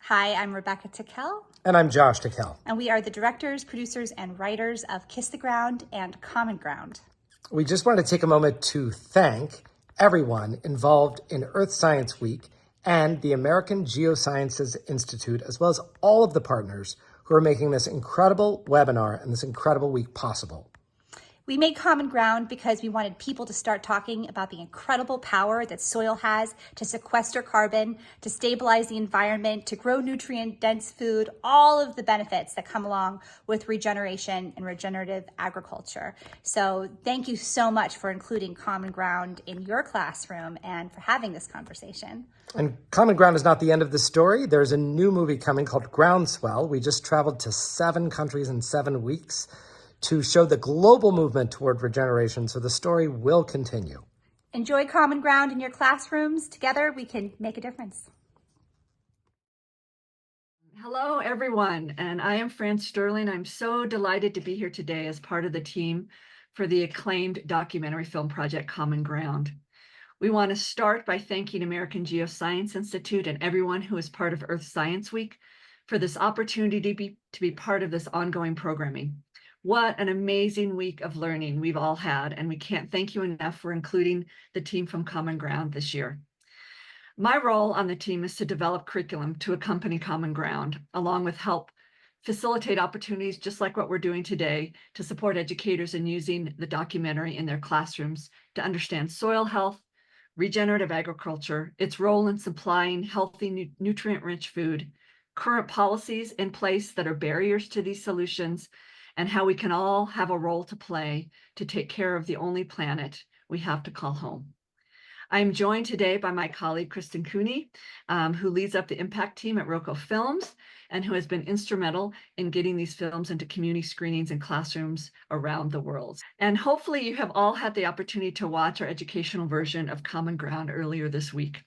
Hi, I'm Rebecca Tickell. And I'm Josh Tickell. And we are the directors, producers, and writers of Kiss the Ground and Common Ground. We just wanted to take a moment to thank everyone involved in Earth Science Week and the American Geosciences Institute, as well as all of the partners who are making this incredible webinar and this incredible week possible. We made Common Ground because we wanted people to start talking about the incredible power that soil has to sequester carbon, to stabilize the environment, to grow nutrient-dense food, all of the benefits that come along with regeneration and regenerative agriculture. So thank you so much for including Common Ground in your classroom and for having this conversation. And Common Ground is not the end of the story. There's a new movie coming called Groundswell. We just traveled to 7 countries in 7 weeks to show the global movement toward regeneration, so the story will continue. Enjoy Common Ground in your classrooms. Together, we can make a difference. Hello, everyone, and I am Fran Sterling. I'm so delighted to be here today as part of the team for the acclaimed documentary film project Common Ground. We want to start by thanking American Geoscience Institute and everyone who is part of Earth Science Week for this opportunity to be part of this ongoing programming. What an amazing week of learning we've all had, and we can't thank you enough for including the team from Common Ground this year. My role on the team is to develop curriculum to accompany Common Ground, along with help facilitate opportunities just like what we're doing today to support educators in using the documentary in their classrooms to understand soil health, regenerative agriculture, its role in supplying healthy, nutrient-rich food, current policies in place that are barriers to these solutions, and how we can all have a role to play to take care of the only planet we have to call home. I'm joined today by my colleague, Kristen Cooney, who leads up the impact team at Rocco Films and who has been instrumental in getting these films into community screenings in classrooms around the world. And hopefully you have all had the opportunity to watch our educational version of Common Ground earlier this week.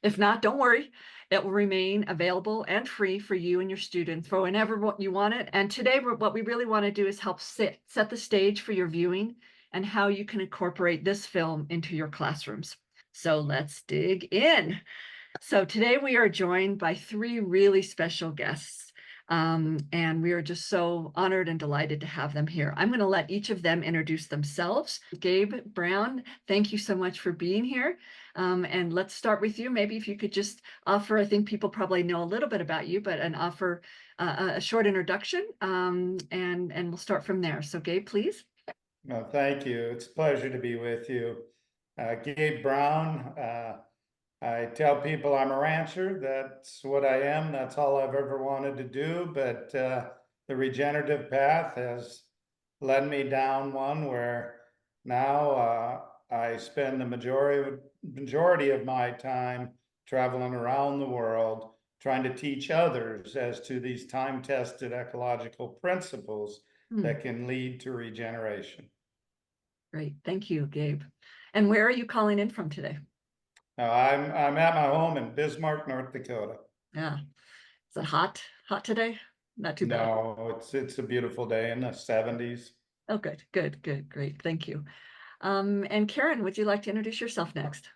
If not, don't worry. It will remain available and free for you and your students for whenever you want it. And today, what we really want to do is help set the stage for your viewing and how you can incorporate this film into your classrooms. So let's dig in. So today we are joined by 3 really special guests. And we are just so honored and delighted to have them here. I'm going to let each of them introduce themselves. Gabe Brown, thank you so much for being here. And let's start with you. Maybe if you could just offer, I think people probably know a little bit about you, but offer a short introduction, and we'll start from there. So Gabe, please. No, thank you. It's a pleasure to be with you. Gabe Brown. I tell people I'm a rancher. That's what I am. That's all I've ever wanted to do. But the regenerative path has led me down one where now I spend the majority of my time traveling around the world trying to teach others as to these time-tested ecological principles that can lead to regeneration. Great. Thank you, Gabe. And where are you calling in from today? I'm at my home in Bismarck, North Dakota. Yeah. Is it hot today? Not too bad. No, it's a beautiful day in the 70s. Oh, good, great. Thank you. And Karen, would you like to introduce yourself next?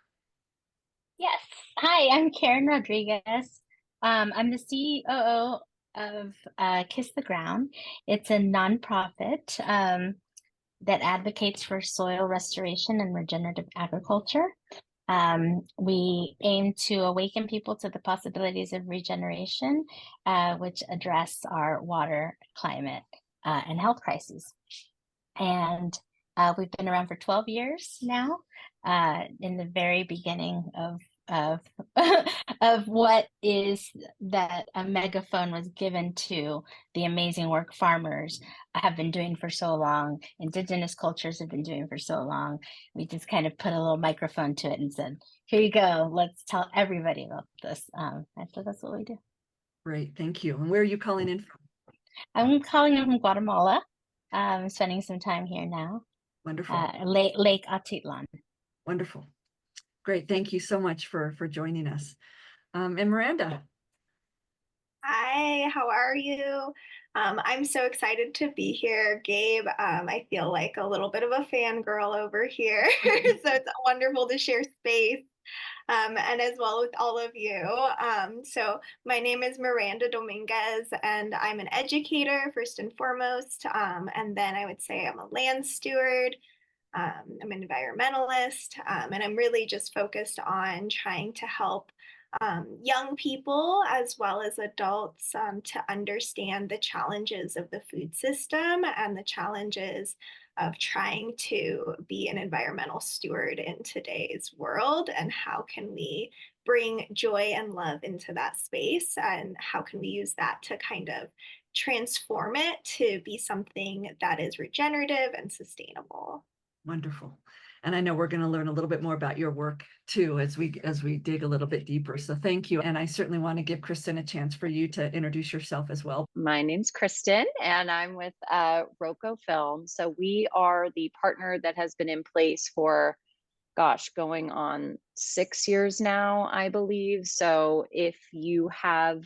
Yes. Hi, I'm Karen Rodriguez. I'm the CEO of Kiss the Ground. It's a nonprofit that advocates for soil restoration and regenerative agriculture. We aim to awaken people to the possibilities of regeneration, which address our water, climate, and health crises. And we've been around for 12 years now, in the very beginning of of what is that a megaphone was given to the amazing work farmers have been doing for so long, indigenous cultures have been doing for so long. We just kind of put a little microphone to it and said, here you go, let's tell everybody about this. And so that's what we do. Great, thank you. And where are you calling in from? I'm calling in from Guatemala. I'm spending some time here now. Wonderful. Lake Atitlan. Wonderful. Great. Thank you so much for joining us. And Myranda. Hi, how are you? I'm so excited to be here, Gabe. I feel like a little bit of a fangirl over here. So it's wonderful to share space and as well with all of you. So my name is Myranda Dominguez, and I'm an educator first and foremost. And then I would say I'm a land steward. I'm an environmentalist, and I'm really just focused on trying to help young people as well as adults to understand the challenges of the food system and the challenges of trying to be an environmental steward in today's world, and how can we bring joy and love into that space, and how can we use that to kind of transform it to be something that is regenerative and sustainable. Wonderful. And I know we're going to learn a little bit more about your work too as we dig a little bit deeper. So thank you. And I certainly want to give Kristen a chance for you to introduce yourself as well. My name's Kristen, and I'm with Roco Film. So we are the partner that has been in place for, going on 6 years now, I believe. So if you have,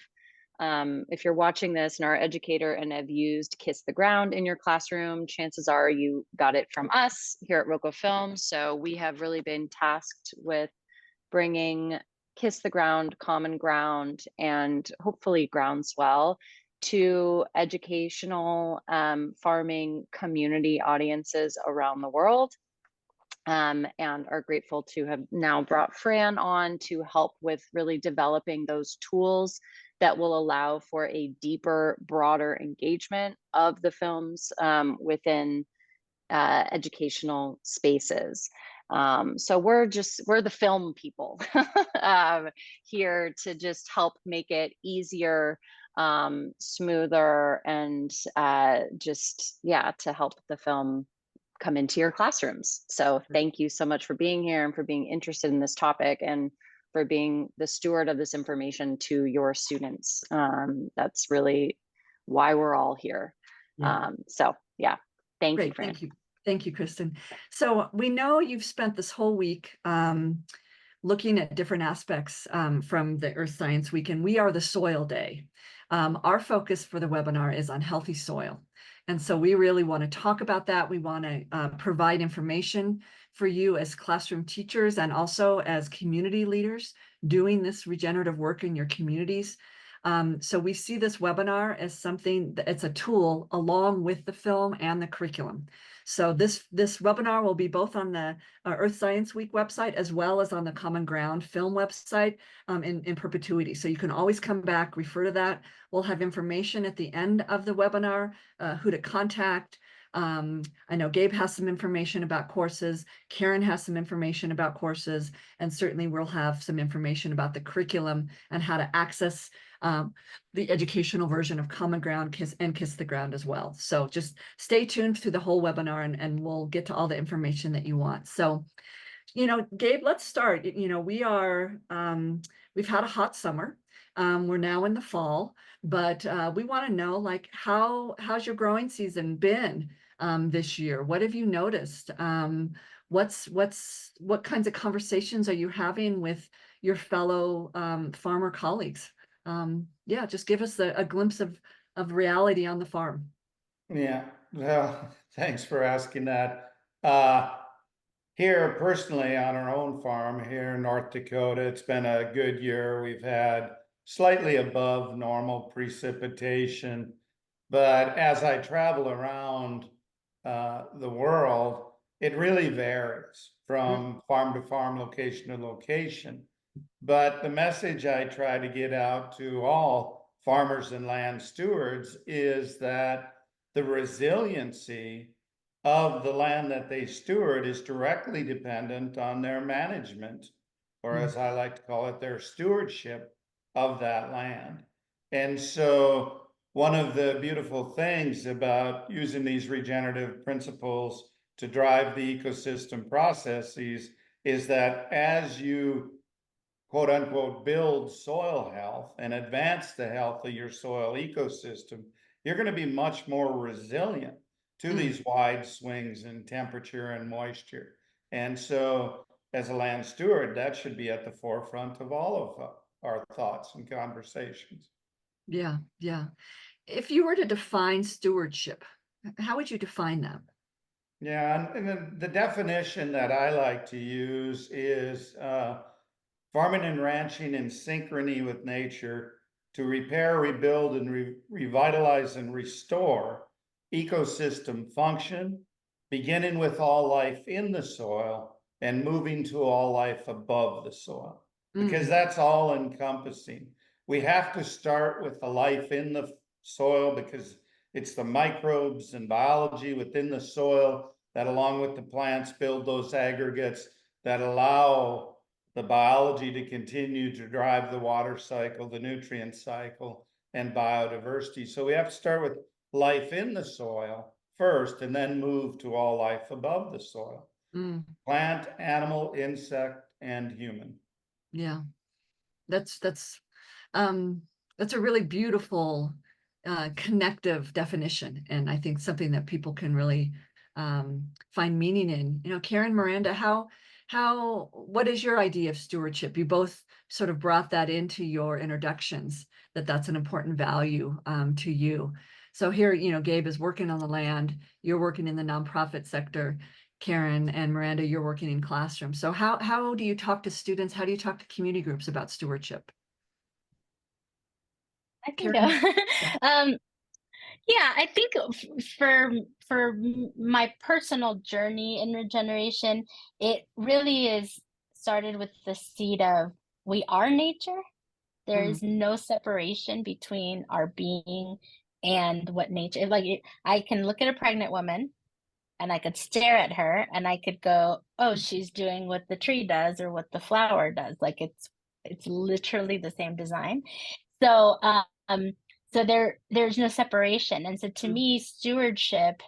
if you're watching this and are an educator and have used Kiss the Ground in your classroom, chances are you got it from us here at Roco Film. So we have really been tasked with bringing Kiss the Ground, Common Ground, and hopefully Groundswell to educational farming community audiences around the world. And are grateful to have now brought Fran on to help with really developing those tools that will allow for a deeper, broader engagement of the films within educational spaces. So we're the film people here to just help make it easier, smoother, and to help the film come into your classrooms. So thank you so much for being here and for being interested in this topic and for being the steward of this information to your students. That's really why we're all here. Yeah. Thank Great, you, Fran. thank you. Thank you, Kristen. So we know you've spent this whole week looking at different aspects from the Earth Science Week, and we are the Soil Day. Our focus for the webinar is on healthy soil. And so we really want to talk about that. We want to provide information for you as classroom teachers and also as community leaders doing this regenerative work in your communities. So we see this webinar as something that it's a tool along with the film and the curriculum. So this webinar will be both on the Earth Science Week website as well as on the Common Ground film website in perpetuity. So you can always come back, refer to that. We'll have information at the end of the webinar, who to contact. I know Gabe has some information about courses. Karen has some information about courses, and certainly we'll have some information about the curriculum and how to access the educational version of Common Ground Kiss the Ground as well. So just stay tuned through the whole webinar and we'll get to all the information that you want. So, Gabe, let's start. We are, we've had a hot summer. We're now in the fall, but we want to know, like, how's your growing season been this year? What have you noticed? What kinds of conversations are you having with your fellow farmer colleagues? Just give us a glimpse of reality on the farm. Yeah, well, thanks for asking that. Here personally on our own farm here in North Dakota, it's been a good year. We've had slightly above normal precipitation, but as I travel around the world, it really varies from farm to farm, location to location. But the message I try to get out to all farmers and land stewards is that the resiliency of the land that they steward is directly dependent on their management, or as I like to call it, their stewardship of that land. And so one of the beautiful things about using these regenerative principles to drive the ecosystem processes is that as you quote unquote build soil health and advance the health of your soil ecosystem, you're going to be much more resilient to these wide swings in temperature and moisture. And so as a land steward, that should be at the forefront of all of our thoughts and conversations. Yeah. If you were to define stewardship, how would you define that? Yeah, and the definition that I like to use is farming and ranching in synchrony with nature to repair, rebuild, and revitalize and restore ecosystem function, beginning with all life in the soil and moving to all life above the soil, because that's all encompassing. We have to start with the life in the soil because it's the microbes and biology within the soil that, along with the plants, build those aggregates that allow the biology to continue to drive the water cycle, the nutrient cycle, and biodiversity. So we have to start with life in the soil first and then move to all life above the soil. Plant, animal, insect, and human. Yeah, that's a really beautiful connective definition, and I think something that people can really find meaning in. You know, Karen, Myranda, what is your idea of stewardship? You both sort of brought that into your introductions, that's an important value to you. So here, you know, Gabe is working on the land, you're working in the nonprofit sector. Karen and Myranda, you're working in classrooms. So how do you talk to students? How do you talk to community groups about stewardship? I can go. Yeah, I think for my personal journey in regeneration, it really is started with the seed of we are nature. There is no separation between our being and what nature. I can look at a pregnant woman and I could stare at her and I could go, oh, she's doing what the tree does or what the flower does. Like it's literally the same design. So there's no separation. And so to me, stewardship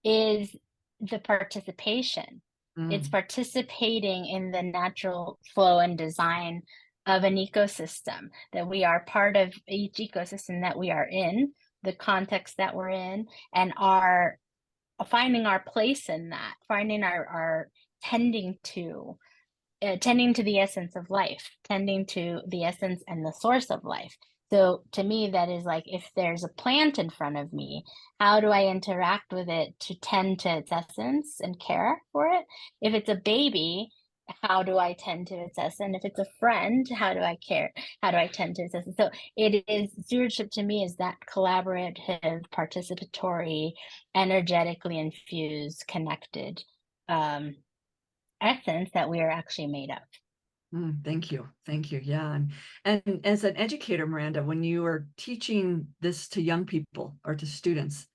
is the participation. It's participating in the natural flow and design of an ecosystem, that we are part of each ecosystem that we are in, the context that we're in, and are finding our place in that, finding our tending to the essence of life, tending to the essence and the source of life. So to me, that is like, if there's a plant in front of me, how do I interact with it to tend to its essence and care for it? If it's a baby, how do I tend to its essence? If it's a friend, how do I care? How do I tend to its essence? So it is, stewardship to me is that collaborative, participatory, energetically infused, connected essence that we are actually made of. Thank you. Thank you. Yeah. And as an educator, Myranda, when you are teaching this to young people or to students,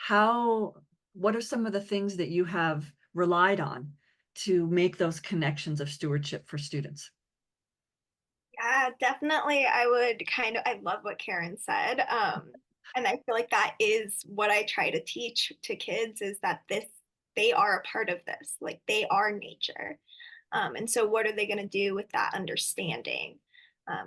what are some of the things that you have relied on to make those connections of stewardship for students? Yeah, definitely. I love what Karen said. And I feel like that is what I try to teach to kids, is that they are a part of this, like they are nature. And so what are they going to do with that understanding?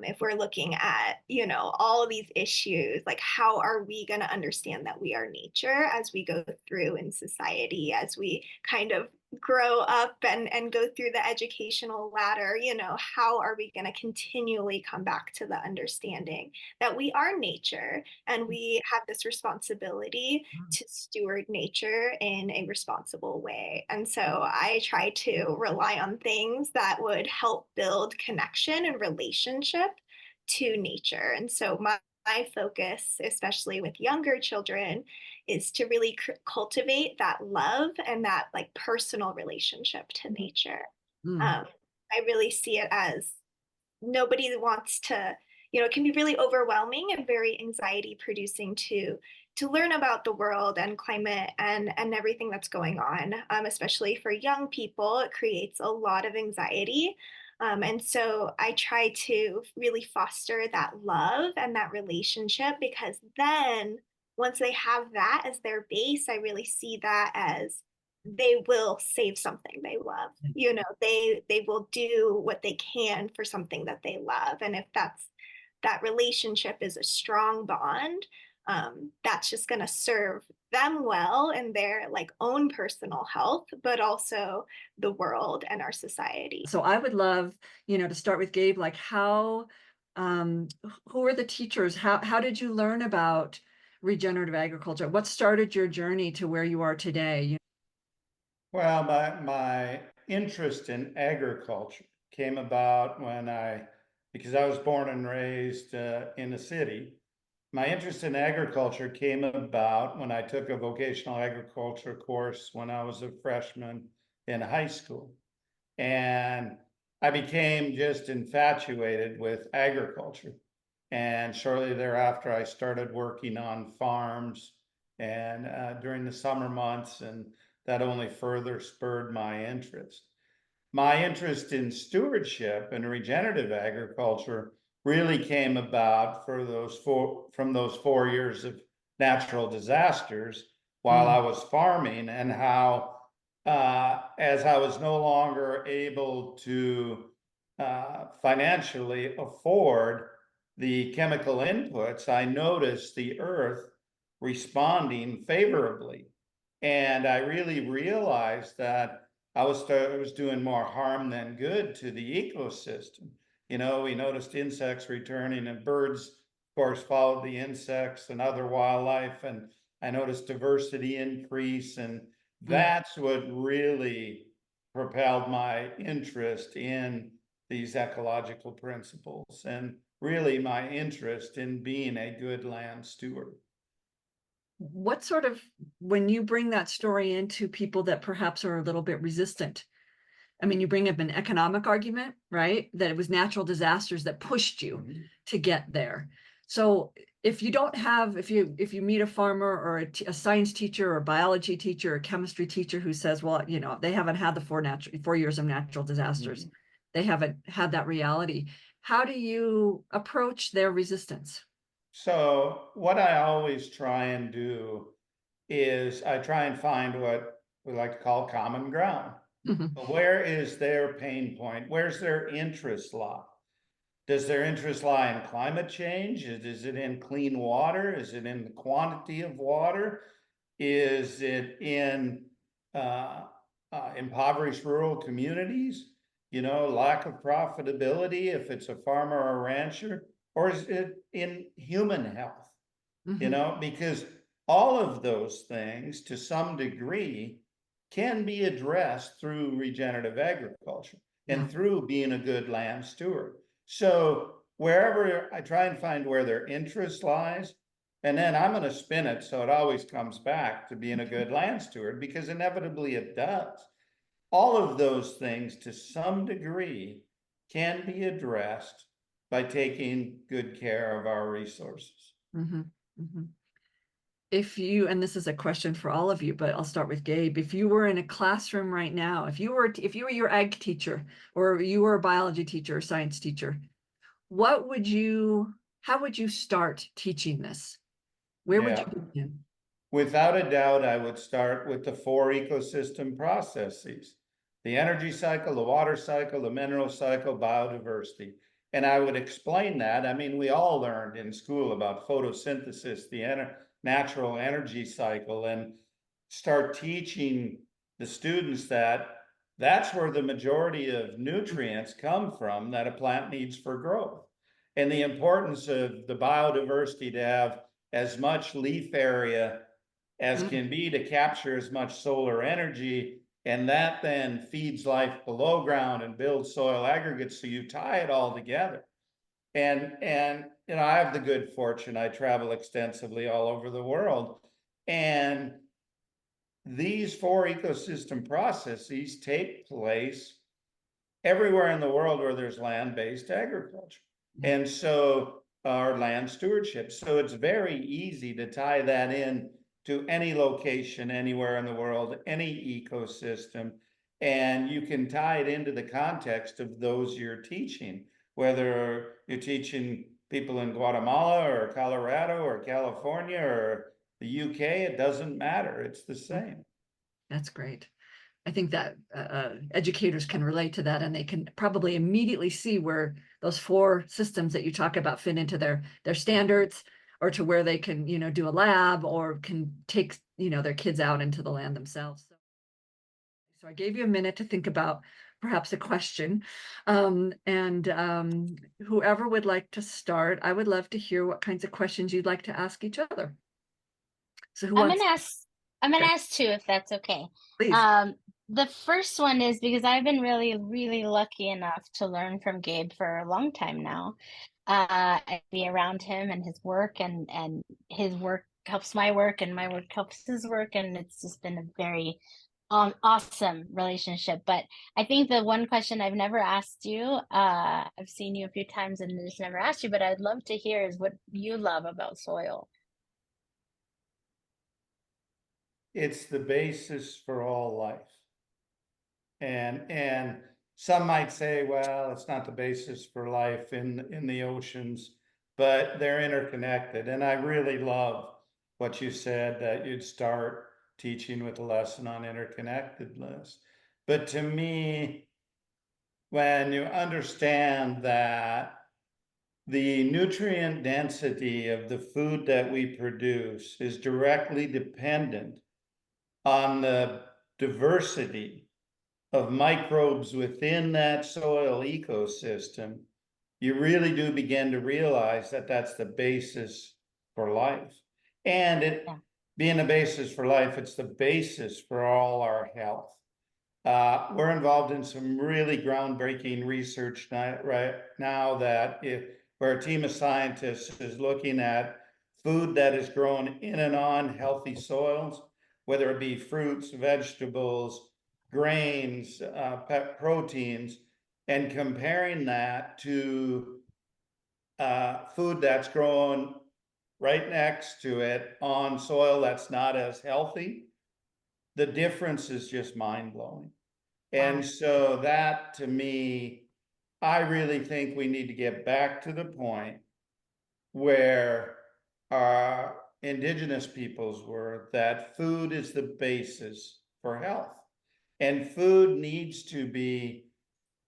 If we're looking at, all of these issues, like how are we going to understand that we are nature as we go through in society, as we kind of grow up and go through the educational ladder, how are we going to continually come back to the understanding that we are nature and we have this responsibility to steward nature in a responsible way. And so I try to rely on things that would help build connection and relationship to nature. And so my focus, especially with younger children, is to really cultivate that love and that like personal relationship to nature. I really see it as nobody wants to, it can be really overwhelming and very anxiety producing to learn about the world and climate and everything that's going on, especially for young people. It creates a lot of anxiety. And so I try to really foster that love and that relationship, because then once they have that as their base, I really see that as they will save something they love. They will do what they can for something that they love. And if that relationship is a strong bond, that's just going to serve them well in their like own personal health, but also the world and our society. So I would love, to start with Gabe, like who are the teachers? How did you learn about regenerative agriculture? What started your journey to where you are today? Well, my interest in agriculture came about because I was born and raised in a city. My interest in agriculture came about when I took a vocational agriculture course when I was a freshman in high school. And I became just infatuated with agriculture. And shortly thereafter, I started working on farms and during the summer months, and that only further spurred my interest. My interest in stewardship and regenerative agriculture really came about from those 4 years of natural disasters while I was farming, and how as I was no longer able to financially afford the chemical inputs, I noticed the earth responding favorably. And I really realized that I was doing more harm than good to the ecosystem. You know, we noticed insects returning, and birds, of course, followed the insects and other wildlife. And I noticed diversity increase. And that's what really propelled my interest in these ecological principles, and really my interest in being a good land steward. What sort of, when you bring that story into people that perhaps are a little bit resistant, I mean, you bring up an economic argument, right? That it was natural disasters that pushed you to get there. So if you don't have, if you meet a farmer or a science teacher or a biology teacher or a chemistry teacher who says, well, you know, they haven't had the 4 years of natural disasters, they haven't had that reality. How do you approach their resistance? So what I always try and do is I try and find what we like to call common ground. Where is their pain point? Where's their interest lie? Does their interest lie in climate change? Is it in clean water? Is it in the quantity of water? Is it in impoverished rural communities? You know, lack of profitability if it's a farmer or a rancher? Or is it in human health? You know, because all of those things to some degree can be addressed through regenerative agriculture and through being a good land steward. So wherever I try and find where their interest lies, and then I'm going to spin it so it always comes back to being a good land steward, because inevitably it does. All of those things to some degree can be addressed by taking good care of our resources. If you, and this is a question for all of you, but I'll start with Gabe. If you were in a classroom right now, if you were your ag teacher, or you were a biology teacher or science teacher, how would you start teaching this? Where would you begin? Without a doubt, I would start with the 4 ecosystem processes: the energy cycle, the water cycle, the mineral cycle, biodiversity. And I would explain that. I mean, we all learned in school about photosynthesis, the natural energy cycle, and start teaching the students that that's where the majority of nutrients come from that a plant needs for growth. And the importance of the biodiversity to have as much leaf area as can be to capture as much solar energy, and that then feeds life below ground and builds soil aggregates. So you tie it all together. And you know, I have the good fortune, I travel extensively all over the world, and these 4 ecosystem processes take place everywhere in the world where there's land-based agriculture, and so our land stewardship. So it's very easy to tie that in to any location, anywhere in the world, any ecosystem, and you can tie it into the context of those you're teaching, whether you're teaching people in Guatemala or Colorado or California or the UK, it doesn't matter, it's the same. That's great. I think that educators can relate to that, and they can probably immediately see where those 4 systems that you talk about fit into their standards, or to where they can, you know, do a lab or can take, you know, their kids out into the land themselves. So I gave you a minute to think about perhaps a question, and whoever would like to start, I would love to hear what kinds of questions you'd like to ask each other. So who wants? I'm gonna ask 2 if that's okay. Please. The first one is because I've been really, really lucky enough to learn from Gabe for a long time now. And be around him and his work, and his work helps my work, and my work helps his work, and it's just been a very awesome relationship. But I think the one question I've never asked you, I've seen you a few times and just never asked you, but I'd love to hear is what you love about soil. It's the basis for all life. And some might say, well, it's not the basis for life in the oceans, but they're interconnected. And I really love what you said, that you'd start teaching with a lesson on interconnectedness. But to me, when you understand that the nutrient density of the food that we produce is directly dependent on the diversity of microbes within that soil ecosystem, you really do begin to realize that that's the basis for life. And it Yeah. being the basis for life, it's the basis for all our health. We're involved in some really groundbreaking research right now where a team of scientists is looking at food that is grown in and on healthy soils, whether it be fruits, vegetables, grains, proteins, and comparing that to food that's grown right next to it on soil that's not as healthy. The difference is just mind-blowing. And so that, to me, I really think we need to get back to the point where our indigenous peoples were, that food is the basis for health. And food needs to be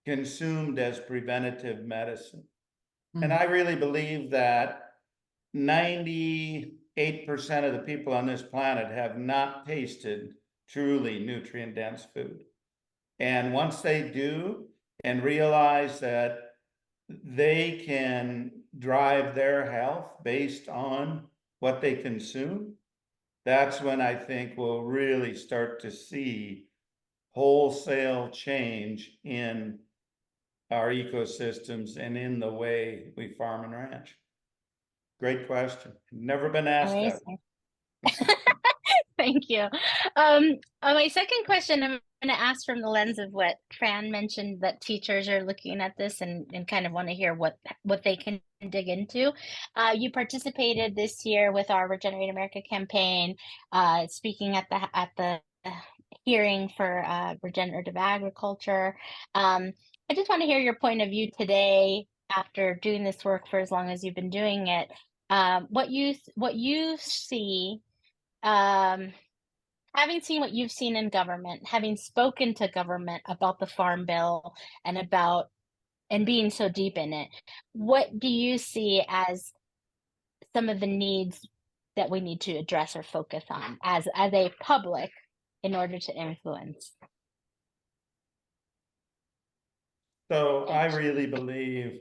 consumed as preventative medicine. And I really believe that 98% of the people on this planet have not tasted truly nutrient-dense food. And once they do and realize that they can drive their health based on what they consume, that's when I think we'll really start to see wholesale change in our ecosystems and in the way we farm and ranch. Great question. Never been asked that. Amazing. Thank you. My second question, I'm going to ask from the lens of what Fran mentioned, that teachers are looking at this and kind of want to hear what they can dig into. You participated this year with our Regenerate America campaign, speaking at the hearing for regenerative agriculture. I just want to hear your point of view today, after doing this work for as long as you've been doing it. What you see, having seen what you've seen in government, having spoken to government about the Farm Bill and being so deep in it, what do you see as some of the needs that we need to address or focus on as a public in order to influence? So I really believe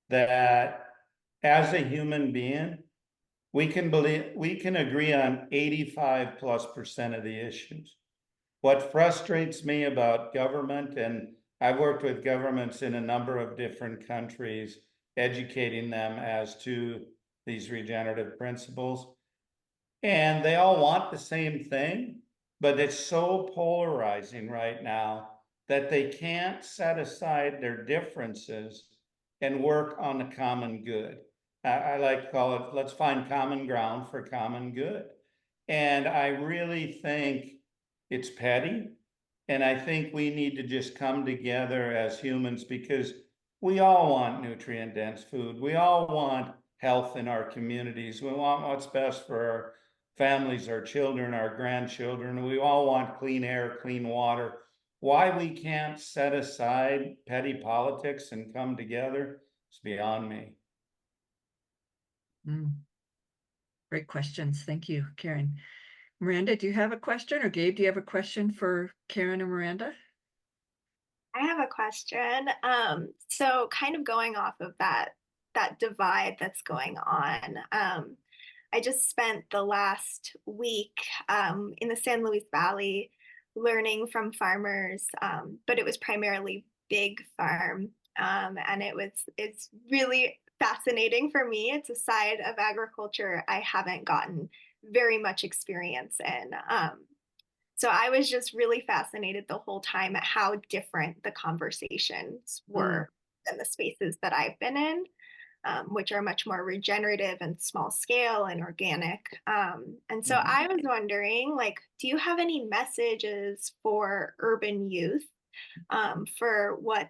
that as a human being, we can agree on 85+% of the issues. What frustrates me about government, and I've worked with governments in a number of different countries, educating them as to these regenerative principles, and they all want the same thing, but it's so polarizing right now that they can't set aside their differences and work on the common good. I like to call it, let's find common ground for common good. And I really think it's petty. And I think we need to just come together as humans, because we all want nutrient-dense food. We all want health in our communities. We want what's best for our families, our children, our grandchildren. We all want clean air, clean water. Why we can't set aside petty politics and come together is beyond me. Great questions. Thank you, Karen. Myranda, do you have a question? Or Gabe, do you have a question for Karen and Myranda? I have a question. So kind of going off of that divide that's going on. I just spent the last week in the San Luis Valley learning from farmers, but it was primarily big farm. And it's really fascinating for me. It's a side of agriculture I haven't gotten very much experience in. So I was just really fascinated the whole time at how different the conversations were than the spaces that I've been in, which are much more regenerative and small scale and organic. And so I was wondering, like, do you have any messages for urban youth, for what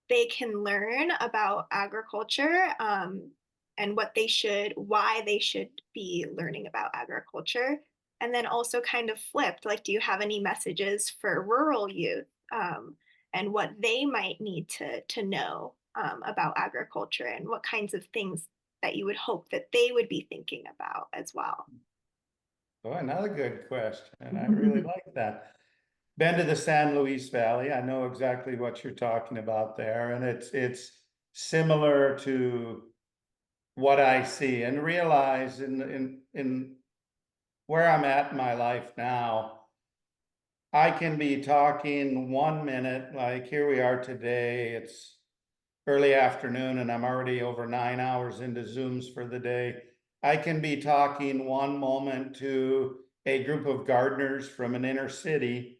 they can learn about agriculture, and why they should be learning about agriculture? And then also kind of flipped, like, do you have any messages for rural youth, and what they might need to know, about agriculture, and what kinds of things that you would hope that they would be thinking about as well? Oh, another good question. I really like that. Been to the San Luis Valley. I know exactly what you're talking about there, and it's similar to what I see and realize in where I'm at in my life now. I can be talking 1 minute, like here we are today. It's early afternoon, and I'm already over 9 hours into Zooms for the day. I can be talking one moment to a group of gardeners from an inner city,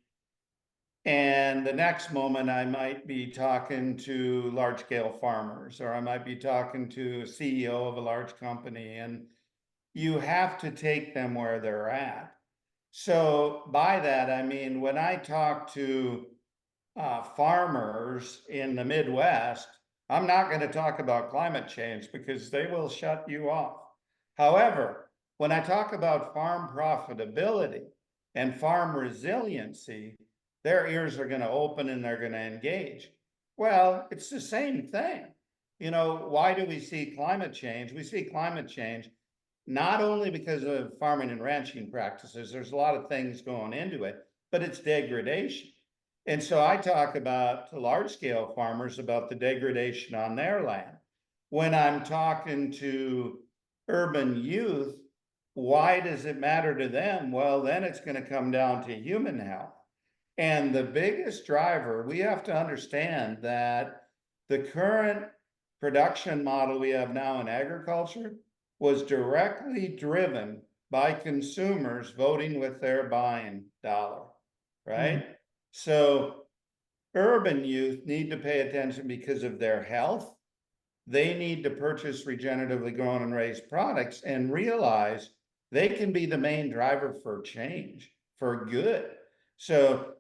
and the next moment I might be talking to large scale farmers, or I might be talking to a CEO of a large company, and you have to take them where they're at. So by that, I mean, when I talk to farmers in the Midwest, I'm not going to talk about climate change because they will shut you off. However, when I talk about farm profitability and farm resiliency, their ears are going to open and they're going to engage. Well, it's the same thing. You know, why do we see climate change? We see climate change not only because of farming and ranching practices, there's a lot of things going into it, but it's degradation. And so I talk about to large scale farmers about the degradation on their land. When I'm talking to urban youth, why does it matter to them? Well, then it's going to come down to human health. And the biggest driver, we have to understand that the current production model we have now in agriculture was directly driven by consumers voting with their buying dollar, right? So urban youth need to pay attention because of their health. They need to purchase regeneratively grown and raised products and realize they can be the main driver for change, for good. So,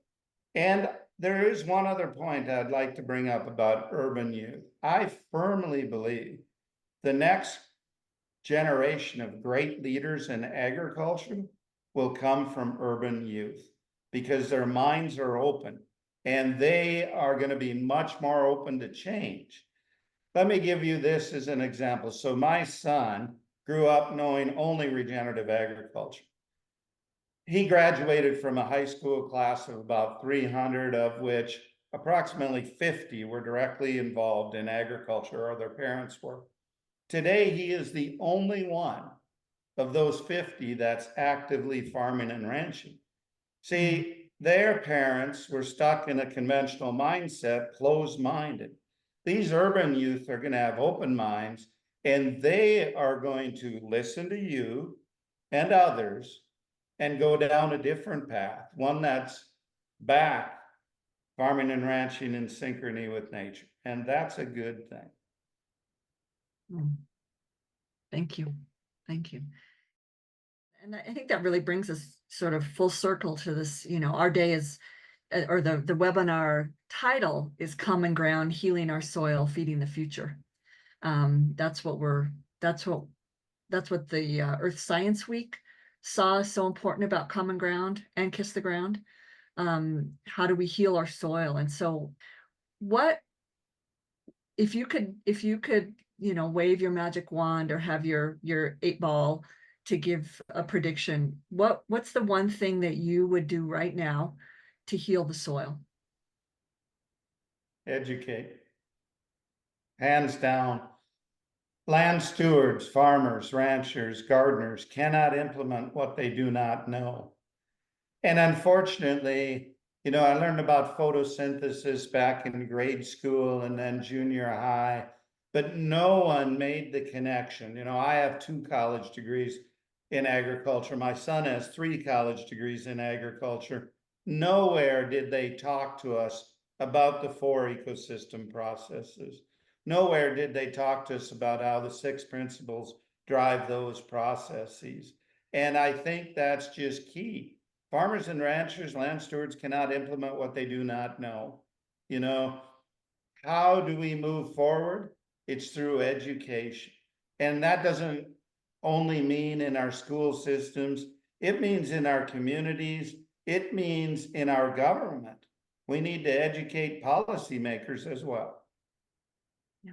and there is one other point I'd like to bring up about urban youth. I firmly believe the next generation of great leaders in agriculture will come from urban youth because their minds are open and they are going to be much more open to change. Let me give you this as an example. So my son grew up knowing only regenerative agriculture. He graduated from a high school class of about 300, of which approximately 50 were directly involved in agriculture or their parents were. Today, he is the only one of those 50 that's actively farming and ranching. See, their parents were stuck in a conventional mindset, closed-minded. These urban youth are going to have open minds, and they are going to listen to you and others and go down a different path, one that's back farming and ranching in synchrony with nature. And that's a good thing. Thank you. Thank you. And I think that really brings us sort of full circle to this, you know, our day is, or the webinar title is Common Ground, Healing Our Soil, Feeding the Future. That's what the Earth Science Week saw is so important about Common Ground and Kiss the Ground. How do we heal our soil? And so what, if you could, you know, wave your magic wand or have your 8-ball to give a prediction, what's the one thing that you would do right now to heal the soil? Educate. Hands down. Land stewards, farmers, ranchers, gardeners cannot implement what they do not know. And unfortunately, you know, I learned about photosynthesis back in grade school and then junior high, but no one made the connection. You know, I have 2 college degrees in agriculture. My son has 3 college degrees in agriculture. Nowhere did they talk to us about the 4 ecosystem processes. Nowhere did they talk to us about how the 6 principles drive those processes. And I think that's just key. Farmers and ranchers, land stewards cannot implement what they do not know. You know, how do we move forward? It's through education. And that doesn't only mean in our school systems, it means in our communities, it means in our government. We need to educate policymakers as well. Yeah.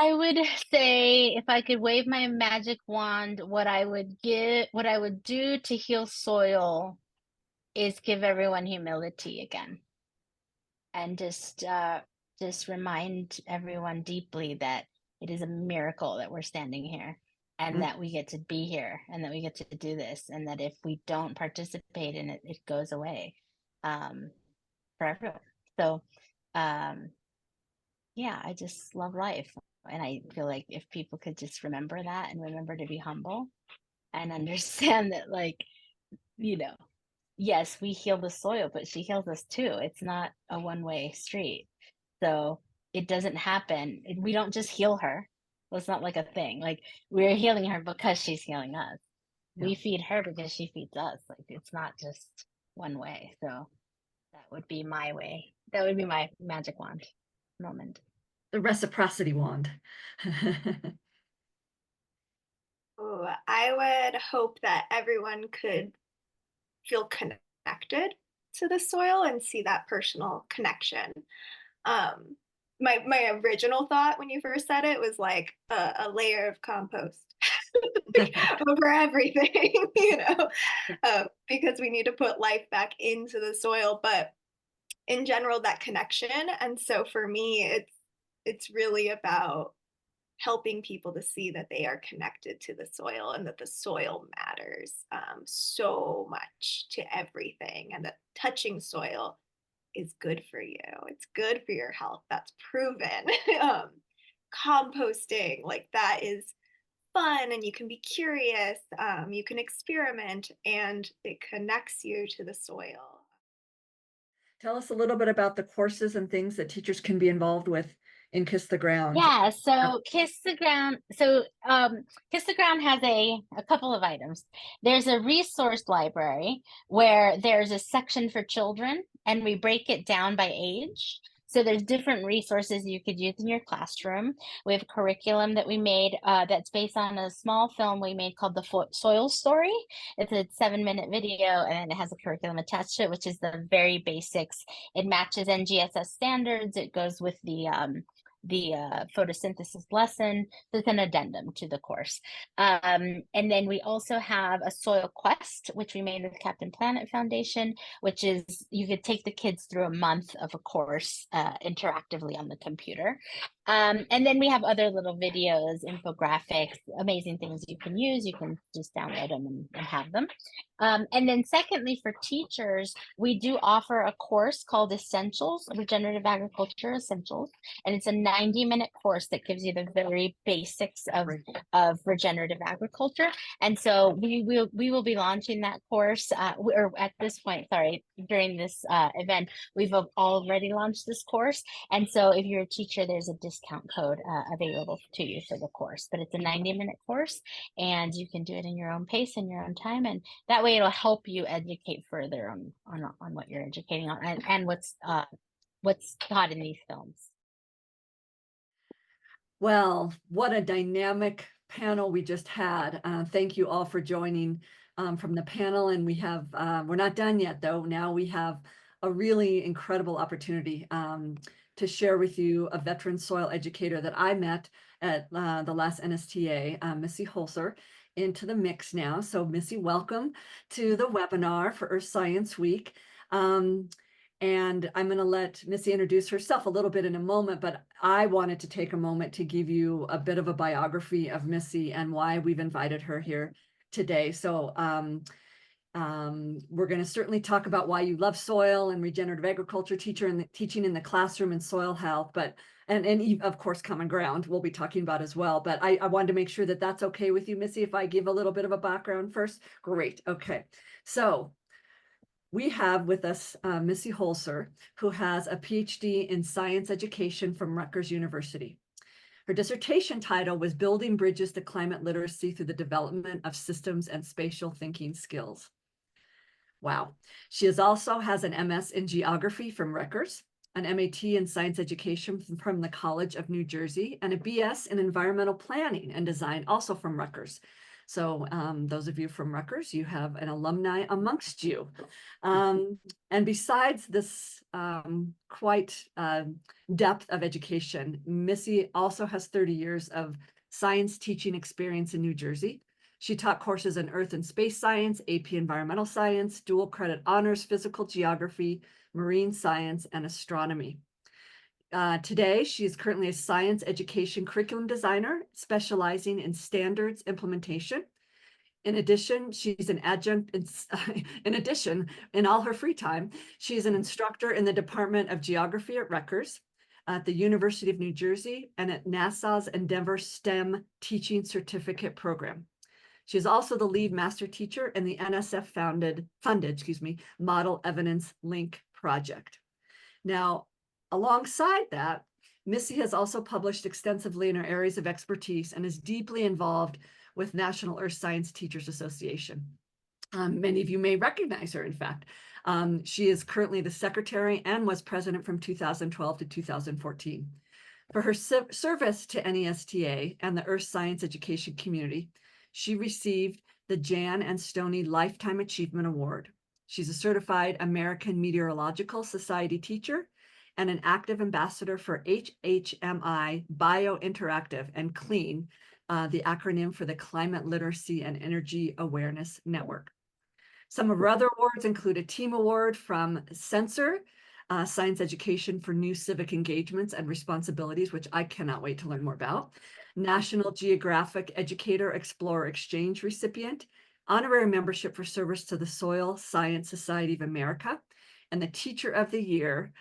I would say if I could wave my magic wand, what I would do to heal soil is give everyone humility again. And just remind everyone deeply that it is a miracle that we're standing here and that we get to be here and that we get to do this, and that if we don't participate in it, it goes away for everyone. So yeah, I just love life. And I feel like if people could just remember that and remember to be humble and understand that, like, you know, yes, we heal the soil, but she heals us too. It's not a one-way street. So it doesn't happen. We don't just heal her. Well, it's not like a thing. Like, we're healing her because she's healing us. Yeah. We feed her because she feeds us. Like, it's not just one way. So that would be my way. That would be my magic wand moment. The reciprocity wand. Oh, I would hope that everyone could feel connected to the soil and see that personal connection. My original thought when you first said it was like a layer of compost over everything, you know, because we need to put life back into the soil, but in general, that connection. And so for me, it's really about helping people to see that they are connected to the soil and that the soil matters so much to everything, and that touching soil is good for you. It's good for your health. That's proven. Composting, like, that is fun, and you can be curious, you can experiment, and it connects you to the soil. Tell us a little bit about the courses and things that teachers can be involved with in Kiss the Ground. Yeah, so Kiss the Ground. So Kiss the Ground has a couple of items. There's a resource library where there's a section for children, and we break it down by age. So there's different resources you could use in your classroom. We have a curriculum that we made that's based on a small film we made called The Soil Story. It's a 7-minute video, and it has a curriculum attached to it, which is the very basics. It matches NGSS standards. It goes with the photosynthesis lesson. So it's an addendum to the course. And then we also have a soil quest, which we made with Captain Planet Foundation, which is you could take the kids through a month of a course interactively on the computer. And then we have other little videos, infographics, amazing things you can use. You can just download them and have them. And then secondly, for teachers, we do offer a course called Essentials, Regenerative Agriculture Essentials. And it's a 90-minute course that gives you the very basics of regenerative agriculture. And so we will be launching that course, or at this point, sorry, during this event, we've already launched this course. And so if you're a teacher, there's a discount code available to you for the course. But it's a 90-minute course, and you can do it in your own pace and your own time. And that way it'll help you educate further on what you're educating on and what's taught in these films. Well, what a dynamic panel we just had. Thank you all for joining from the panel. And we have, we're not done yet though. Now we have a really incredible opportunity to share with you a veteran soil educator that I met at the last NSTA, Missy Holzer, into the mix now. So Missy, welcome to the webinar for Earth Science Week. And I'm going to let Missy introduce herself a little bit in a moment, but I wanted to take a moment to give you a bit of a biography of Missy and why we've invited her here today. So we're going to certainly talk about why you love soil and regenerative agriculture teaching in the classroom and soil health, but and of course common ground we'll be talking about as well. But I wanted to make sure that that's okay with you, Missy, if I give a little bit of a background first. Great. Okay. So we have with us Missy Holzer, who has a PhD in science education from Rutgers University. Her dissertation title was Building Bridges to Climate Literacy Through the Development of Systems and Spatial Thinking Skills. Wow. She also has an MS in geography from Rutgers, an MAT in science education from the College of New Jersey, and a BS in environmental planning and design also from Rutgers. So those of you from Rutgers, you have an alumni amongst you. And besides this quite depth of education, Missy also has 30 years of science teaching experience in New Jersey. She taught courses in earth and space science, AP environmental science, dual credit honors, physical geography, marine science, and astronomy. Today, she is currently a science education curriculum designer specializing in standards implementation. In addition, she's an adjunct. In all her free time, she's an instructor in the Department of Geography at Rutgers, at the University of New Jersey, and at NASA's Endeavor STEM Teaching Certificate Program. She is also the lead master teacher in the NSF funded Model Evidence Link project. Now, alongside that, Missy has also published extensively in her areas of expertise and is deeply involved with National Earth Science Teachers Association. Many of you may recognize her, in fact. She is currently the secretary and was president from 2012 to 2014. For her service to NESTA and the Earth Science education community, she received the Jan and Stoney Lifetime Achievement Award. She's a certified American Meteorological Society teacher and an active ambassador for HHMI Biointeractive and CLEAN, the acronym for the Climate Literacy and Energy Awareness Network. Some of her other awards include a team award from Sensor, Science Education for New Civic Engagements and Responsibilities, which I cannot wait to learn more about, National Geographic Educator Explorer Exchange recipient, honorary membership for service to the Soil Science Society of America, and the Teacher of the Year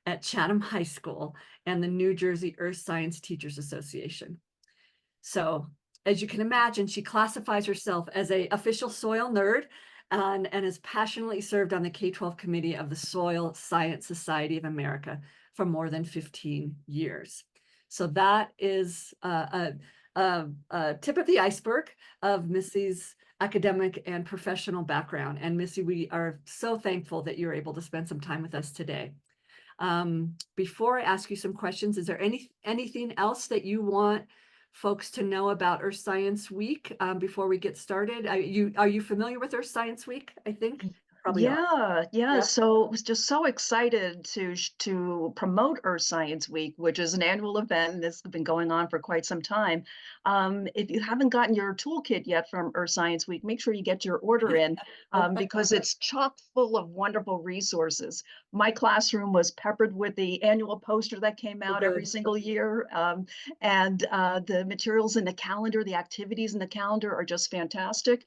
at Chatham High School and the New Jersey Earth Science Teachers Association. So, as you can imagine, she classifies herself as an official soil nerd and has passionately served on the K-12 committee of the Soil Science Society of America for more than 15 years. So that is a tip of the iceberg of Missy's academic and professional background. And Missy, we are so thankful that you're able to spend some time with us today. Before I ask you some questions, is there anything else that you want folks to know about Earth Science Week before we get started? Are you familiar with Earth Science Week? I think probably yeah. Yeah. So I was just so excited to promote Earth Science Week, which is an annual event that's been going on for quite some time. If you haven't gotten your toolkit yet from Earth Science Week, make sure you get your order in because it's chock full of wonderful resources. My classroom was peppered with the annual poster that came out every single year. And the materials in the calendar, the activities in the calendar are just fantastic.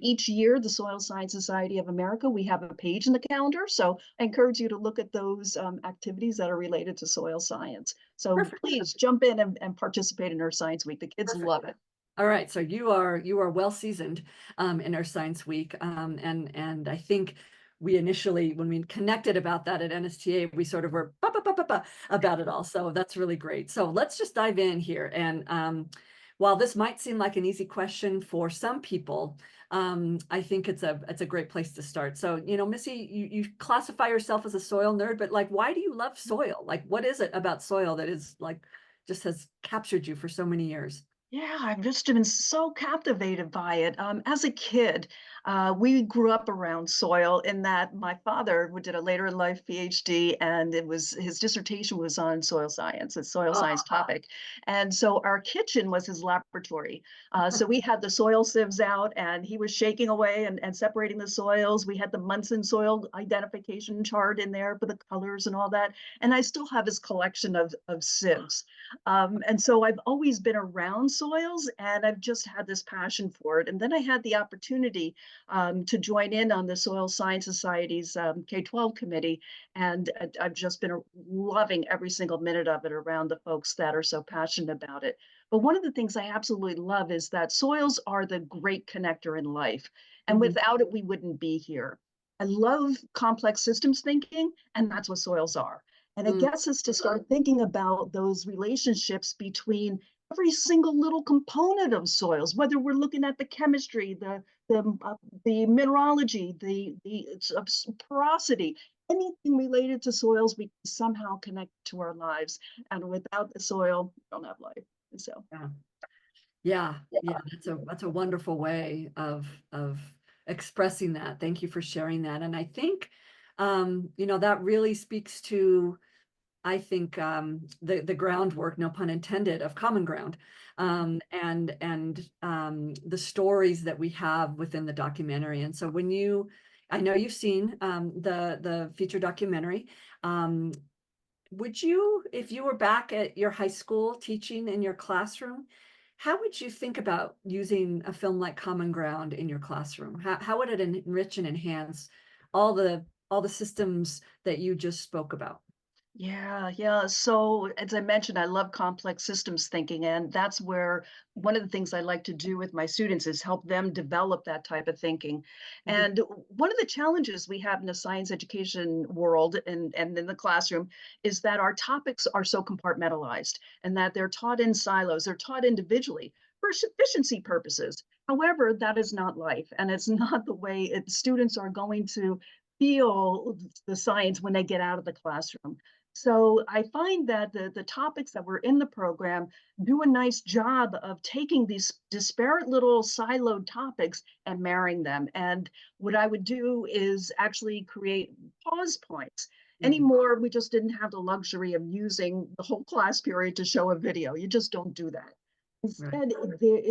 Each year, the Soil Science Society of America, we have a page in the calendar. So I encourage you to look at those activities that are related to soil science. So please jump in and participate in Earth Science Week. The kids love it. All right, so you are well seasoned in Earth Science Week, and I think we initially, when we connected about that at NSTA, we sort of were about it all. So that's really great. So let's just dive in here. And while this might seem like an easy question for some people, I think it's a great place to start. So, Missy, you classify yourself as a soil nerd, but like, why do you love soil? Like, what is it about soil that is like, just has captured you for so many years? Yeah, I've just been so captivated by it. As a kid, we grew up around soil in that my father did a later in life PhD, and his dissertation was on soil science, a soil science topic. And so our kitchen was his laboratory. So we had the soil sieves out, and he was shaking away and separating the soils. We had the Munson soil identification chart in there for the colors and all that. And I still have his collection of sieves. And so I've always been around soils, and I've just had this passion for it. And then I had the opportunity to join in on the Soil Science Society's K-12 committee, and I've just been loving every single minute of it around the folks that are so passionate about it. But one of the things I absolutely love is that soils are the great connector in life. And without it, we wouldn't be here. I love complex systems thinking, and that's what soils are. And it gets us to start thinking about those relationships between every single little component of soils, whether we're looking at the chemistry, the mineralogy, the porosity, anything related to soils, we can somehow connect to our lives. And without the soil, we don't have life. So yeah, that's a wonderful way of expressing that. Thank you for sharing that. And I think that really speaks to, I think, the groundwork, no pun intended, of Common Ground, and the stories that we have within the documentary. And so I know you've seen the feature documentary. Would you, if you were back at your high school teaching in your classroom, how would you think about using a film like Common Ground in your classroom? How would it enrich and enhance all the systems that you just spoke about? Yeah. So as I mentioned, I love complex systems thinking, and that's where one of the things I like to do with my students is help them develop that type of thinking. And one of the challenges we have in the science education world and in the classroom is that our topics are so compartmentalized and that they're taught in silos, they're taught individually for efficiency purposes. However, that is not life, and it's not the way students are going to feel the science when they get out of the classroom. So I find that the topics that were in the program do a nice job of taking these disparate little siloed topics and marrying them. And what I would do is actually create pause points. Anymore, we just didn't have the luxury of using the whole class period to show a video. You just don't do that. Instead,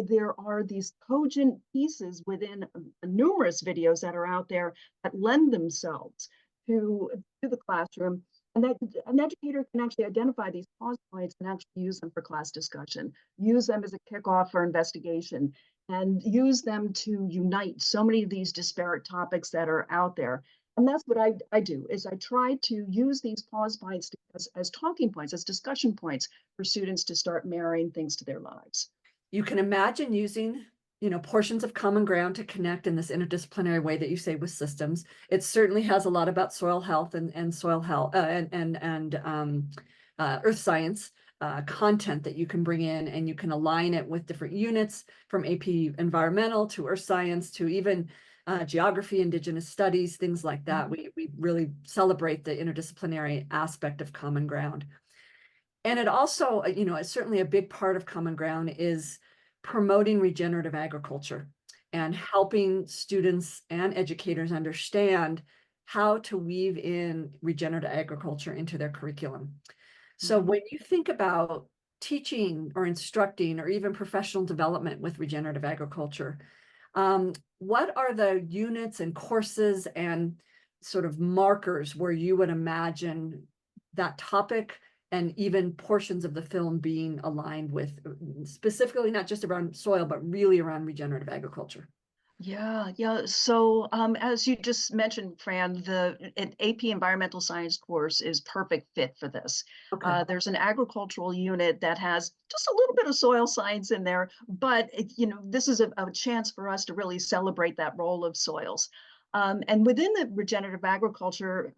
there are these cogent pieces within numerous videos that are out there that lend themselves to the classroom, and that an educator can actually identify these pause points and actually use them for class discussion, use them as a kickoff for investigation, and use them to unite so many of these disparate topics that are out there. And that's what I do, is I try to use these pause points as talking points, as discussion points for students to start marrying things to their lives. You can imagine using portions of Common Ground to connect in this interdisciplinary way that you say with systems. It certainly has a lot about soil health and soil health and earth science content that you can bring in, and you can align it with different units from AP Environmental to Earth Science to even geography, Indigenous studies, things like that. We really celebrate the interdisciplinary aspect of Common Ground. And it also, it's certainly a big part of Common Ground is promoting regenerative agriculture and helping students and educators understand how to weave in regenerative agriculture into their curriculum. So when you think about teaching or instructing or even professional development with regenerative agriculture, what are the units and courses and sort of markers where you would imagine that topic and even portions of the film being aligned with, specifically not just around soil, but really around regenerative agriculture? Yeah. So as you just mentioned, Fran, an AP Environmental Science course is perfect fit for this. Okay. There's an agricultural unit that has just a little bit of soil science in there, but this is a chance for us to really celebrate that role of soils. And within the regenerative agriculture,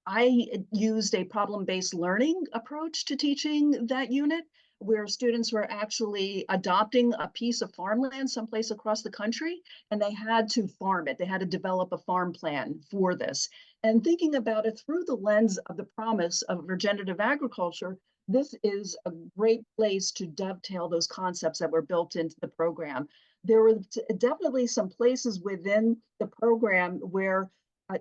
I used a problem-based learning approach to teaching that unit, where students were actually adopting a piece of farmland someplace across the country, and they had to farm it. They had to develop a farm plan for this. And thinking about it through the lens of the promise of regenerative agriculture, this is a great place to dovetail those concepts that were built into the program. There were definitely some places within the program where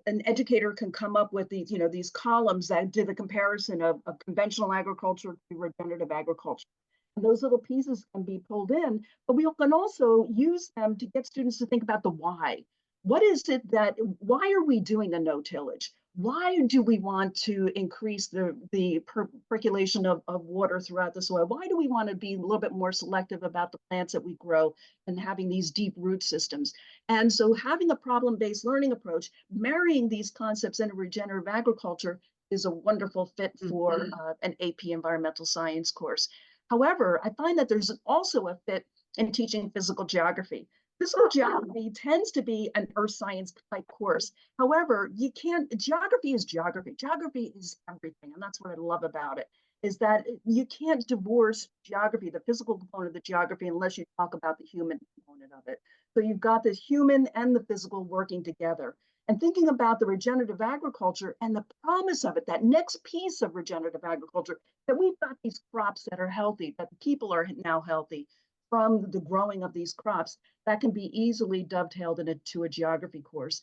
an educator can come up with these columns that do the comparison of conventional agriculture to regenerative agriculture. And those little pieces can be pulled in, but we can also use them to get students to think about the why. What is it why are we doing the no tillage? why do we want to increase the percolation of water throughout the soil? Why do we want to be a little bit more selective about the plants that we grow and having these deep root systems? And so having a problem-based learning approach, marrying these concepts in a regenerative agriculture is a wonderful fit for an AP environmental science course. However, I find that there's also a fit in teaching physical geography. Physical geography tends to be an earth science type course. However, you can't, geography is geography. Geography is everything. And that's what I love about it, is that you can't divorce geography, the physical component of the geography, unless you talk about the human component of it. So you've got this human and the physical working together. And thinking about the regenerative agriculture and the promise of it, that next piece of regenerative agriculture, that we've got these crops that are healthy, that people are now healthy from the growing of these crops, that can be easily dovetailed into a geography course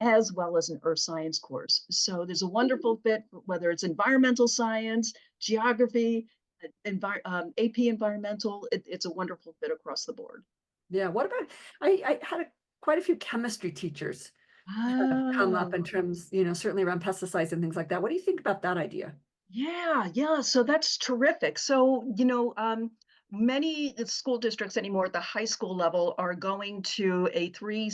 as well as an earth science course. So there's a wonderful fit, whether it's environmental science, geography, AP environmental, it's a wonderful fit across the board. Yeah. What about, I had quite a few chemistry teachers come up in terms, certainly around pesticides and things like that. What do you think about that idea? Yeah. So that's terrific. So, many school districts anymore at the high school level are going to a three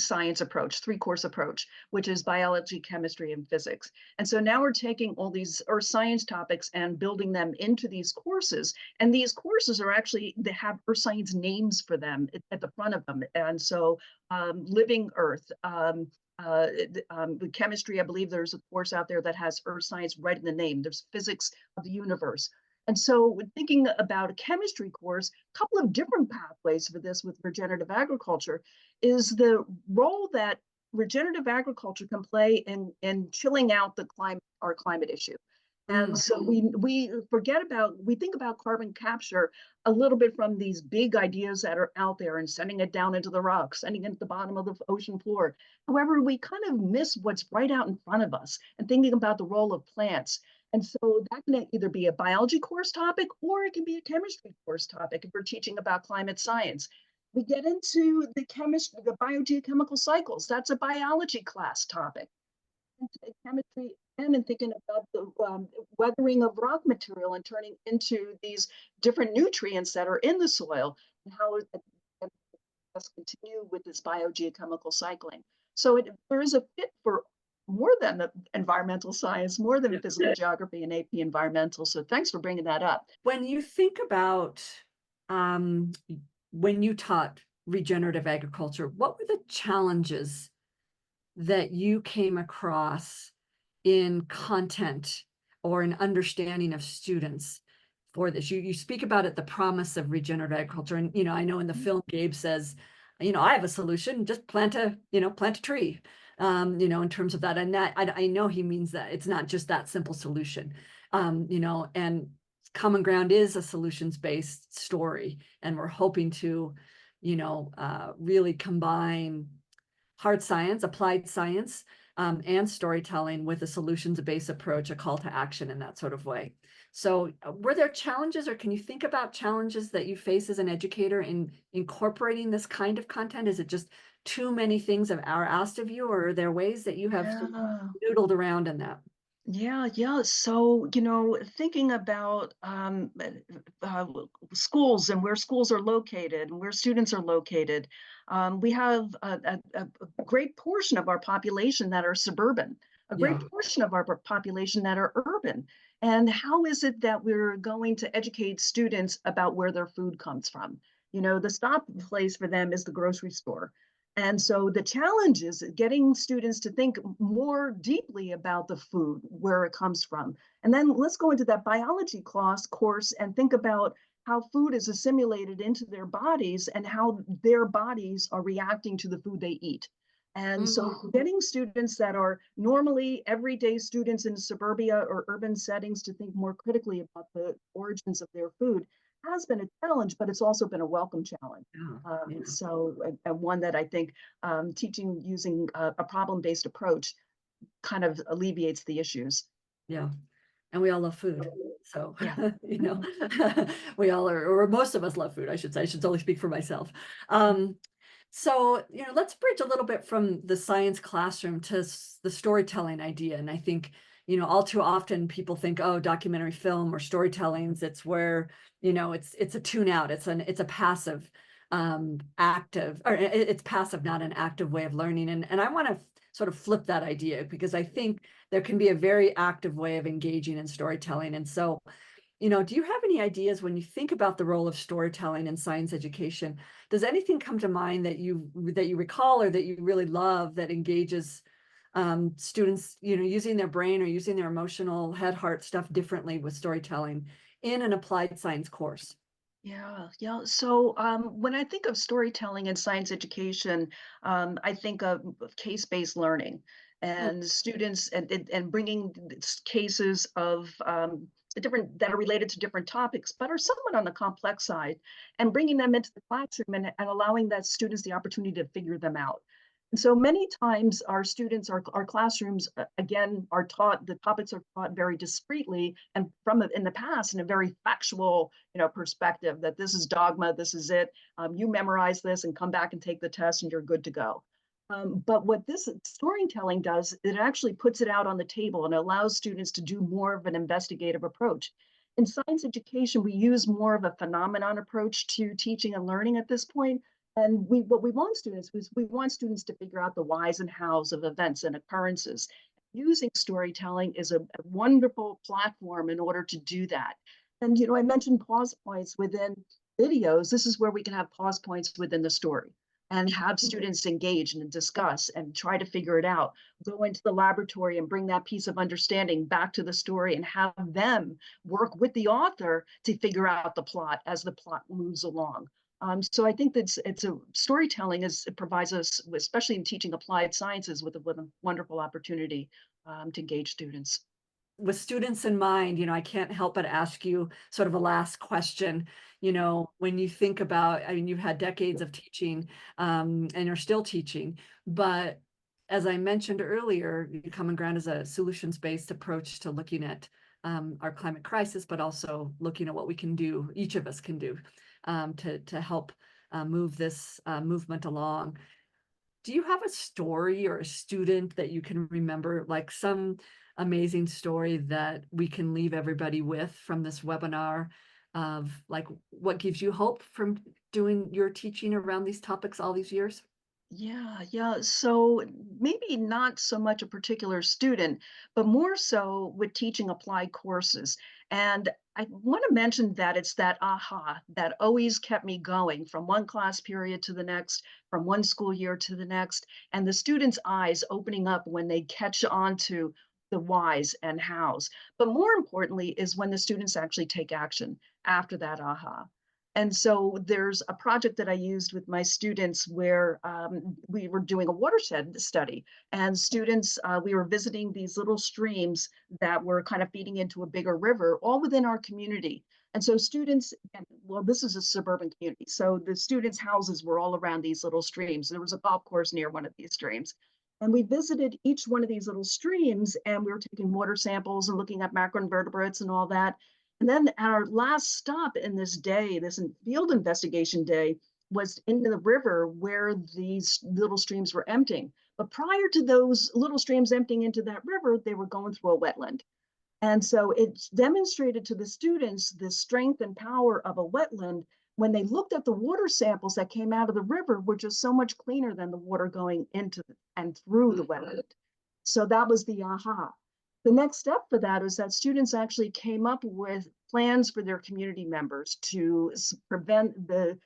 course approach, which is biology, chemistry, and physics. And so now we're taking all these earth science topics and building them into these courses. And these courses are actually, they have earth science names for them at the front of them. And so living earth, the chemistry, I believe there's a course out there that has earth science right in the name. There's physics of the universe. And so thinking about a chemistry course, a couple of different pathways for this with regenerative agriculture is the role that regenerative agriculture can play in chilling out our climate issue. And so we think about carbon capture a little bit from these big ideas that are out there and sending it down into the rocks, sending it to the bottom of the ocean floor. However, we kind of miss what's right out in front of us and thinking about the role of plants. And so that can either be a biology course topic or it can be a chemistry course topic if we're teaching about climate science. We get into the biogeochemical cycles. That's a biology class topic. Chemistry and thinking about the weathering of rock material and turning into these different nutrients that are in the soil and how it continue with this biogeochemical cycling. So there is a fit for more than the environmental science, more than physical geography and AP environmental. So thanks for bringing that up. When you think about when you taught regenerative agriculture, what were the challenges that you came across in content or an understanding of students for this? You speak about it, the promise of regenerative agriculture. And, I know in the film, Gabe says, I have a solution, just plant a tree, in terms of that. And that, I know he means that it's not just that simple solution, and Common Ground is a solutions-based story. And we're hoping to, really combine hard science, applied science, and storytelling with a solutions-based approach, a call to action in that sort of way. So were there challenges, or can you think about challenges that you face as an educator in incorporating this kind of content? Is it just too many things are asked of you, or are there ways that you have noodled around in that? Yeah. So, thinking about schools and where schools are located and where students are located, we have a great portion of our population that are suburban, a great portion of our population that are urban. And how is it that we're going to educate students about where their food comes from? The stop place for them is the grocery store. And so the challenge is getting students to think more deeply about the food, where it comes from. And then let's go into that biology course and think about how food is assimilated into their bodies and how their bodies are reacting to the food they eat. And so getting students that are normally everyday students in suburbia or urban settings to think more critically about the origins of their food has been a challenge, but it's also been a welcome challenge. So one that I think teaching using a problem-based approach kind of alleviates the issues. Yeah. And we all love food. So, we all are, or most of us love food, I should say. I should only speak for myself. So, let's bridge a little bit from the science classroom to the storytelling idea. And I think, all too often people think, oh, documentary film or storytellings, it's where, it's a tune out. It's a passive, active, or it's passive, not an active way of learning. And I want to sort of flip that idea, because I think there can be a very active way of engaging in storytelling. And so, do you have any ideas when you think about the role of storytelling in science education? Does anything come to mind that you recall or that you really love that engages students, using their brain or using their emotional head, heart stuff differently with storytelling in an applied science course? Yeah, yeah. So when I think of storytelling in science education, I think of case-based learning Mm. and students and bringing cases of different that are related to different topics, but are somewhat on the complex side, and bringing them into the classroom and allowing that students the opportunity to figure them out. And so many times our students, our classrooms, again, are taught, the topics are taught very discreetly and in the past in a very factual, perspective that this is dogma, this is it. You memorize this and come back and take the test and you're good to go. But what this storytelling does, it actually puts it out on the table and allows students to do more of an investigative approach. In science education, we use more of a phenomenon approach to teaching and learning at this point. And what we want students is we want students to figure out the whys and hows of events and occurrences. Using storytelling is a wonderful platform in order to do that. And I mentioned pause points within videos. This is where we can have pause points within the story and have students engage and discuss and try to figure it out. Go into the laboratory and bring that piece of understanding back to the story and have them work with the author to figure out the plot as the plot moves along. So I think that it's a storytelling it provides us, especially in teaching applied sciences, with a wonderful opportunity to engage students. With students in mind, I can't help but ask you sort of a last question. When you think about, I mean, you've had decades of teaching, and you're still teaching, but as I mentioned earlier, Common Ground is a solutions-based approach to looking at our climate crisis, but also looking at what we can do, each of us can do, to help move this movement along. Do you have a story or a student that you can remember, like some amazing story that we can leave everybody with from this webinar, of like what gives you hope from doing your teaching around these topics all these years? Yeah, yeah. So maybe not so much a particular student, but more so with teaching applied courses. And I want to mention that it's that aha that always kept me going from one class period to the next, from one school year to the next, and the students' eyes opening up when they catch on to the whys and hows. But more importantly is when the students actually take action after that aha. And so there's a project that I used with my students where we were doing a watershed study, and students, we were visiting these little streams that were kind of feeding into a bigger river, all within our community. And so students, well, this is a suburban community. So the students' houses were all around these little streams. There was a golf course near one of these streams. And we visited each one of these little streams, and we were taking water samples and looking at macroinvertebrates and all that. And then our last stop in this day, this field investigation day, was in the river where these little streams were emptying. But prior to those little streams emptying into that river, they were going through a wetland. And so it's demonstrated to the students the strength and power of a wetland when they looked at the water samples that came out of the river, were just so much cleaner than the water going into and through the wetland. So that was the aha. The next step for that is that students actually came up with plans for their community members to prevent the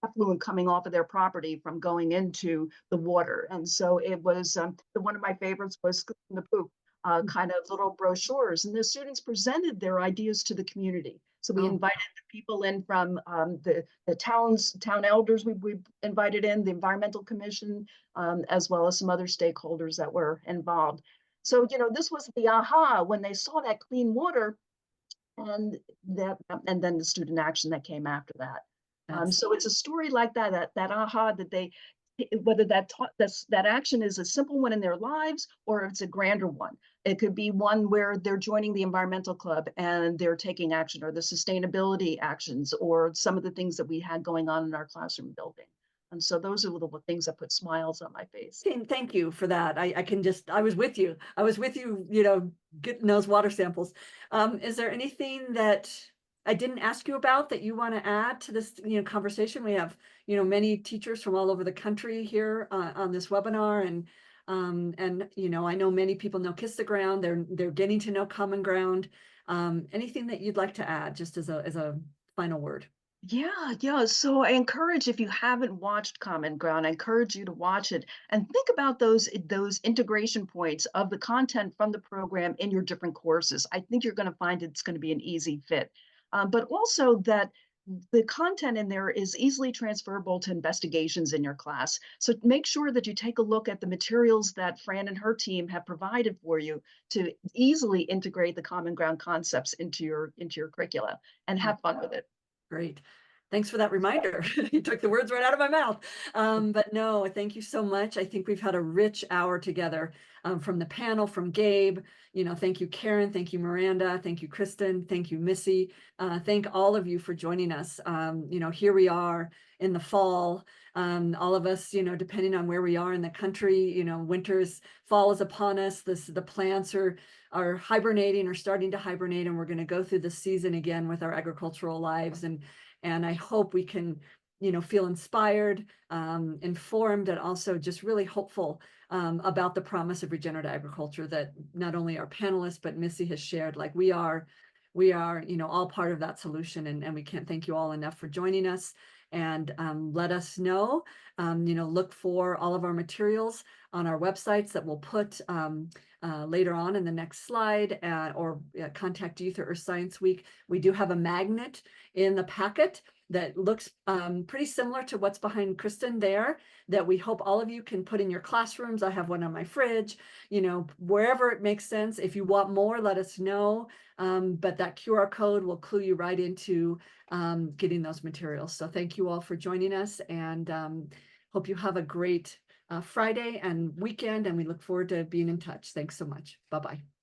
effluent coming off of their property from going into the water. And so it was, one of my favorites was Scooping the Poop, kind of little brochures. And the students presented their ideas to the community. So we invited people in from the town elders, we invited in the Environmental Commission, as well as some other stakeholders that were involved. So, this was the aha when they saw that clean water, and and then the student action that came after that. So it's a story like that aha that they, whether that action is a simple one in their lives or it's a grander one. It could be one where they're joining the environmental club and they're taking action, or the sustainability actions, or some of the things that we had going on in our classroom building. And so those are the things that put smiles on my face. Thank you for that. I was with you. I was with you, you know, getting those water samples. Is there anything that I didn't ask you about that you want to add to this, you know, conversation? We have, you know, many teachers from all over the country here on this webinar, and you know, I know many people know Kiss the Ground. They're getting to know Common Ground. Anything that you'd like to add, just as a final word? Yeah. So I encourage, if you haven't watched Common Ground, I encourage you to watch it and think about those integration points of the content from the program in your different courses. I think you're going to find it's going to be an easy fit, but also that the content in there is easily transferable to investigations in your class. So make sure that you take a look at the materials that Fran and her team have provided for you to easily integrate the Common Ground concepts into your curricula and have fun with it. Great. Thanks for that reminder. You took the words right out of my mouth. But no, thank you so much. I think we've had a rich hour together, from the panel, from Gabe. You know, thank you, Karen. Thank you, Myranda. Thank you, Kristen. Thank you, Missy. Thank all of you for joining us. You know, here we are in the fall. All of us, you know, depending on where we are in the country, you know, fall is upon us. The plants are hibernating or starting to hibernate, and we're going to go through the season again with our agricultural lives. And I hope we can, you know, feel inspired, informed, and also just really hopeful about the promise of regenerative agriculture that not only our panelists, but Missy has shared. Like we are, you know, all part of that solution. And we can't thank you all enough for joining us. And let us know, you know, look for all of our materials on our websites that we'll put later on in the next slide, or contact Youth or Earth Science Week. We do have a magnet in the packet that looks pretty similar to what's behind Kristen there, that we hope all of you can put in your classrooms. I have one on my fridge, you know, wherever it makes sense. If you want more, let us know. But that QR code will clue you right into getting those materials. So thank you all for joining us, and hope you have a great Friday and weekend, and we look forward to being in touch. Thanks so much. Bye-bye.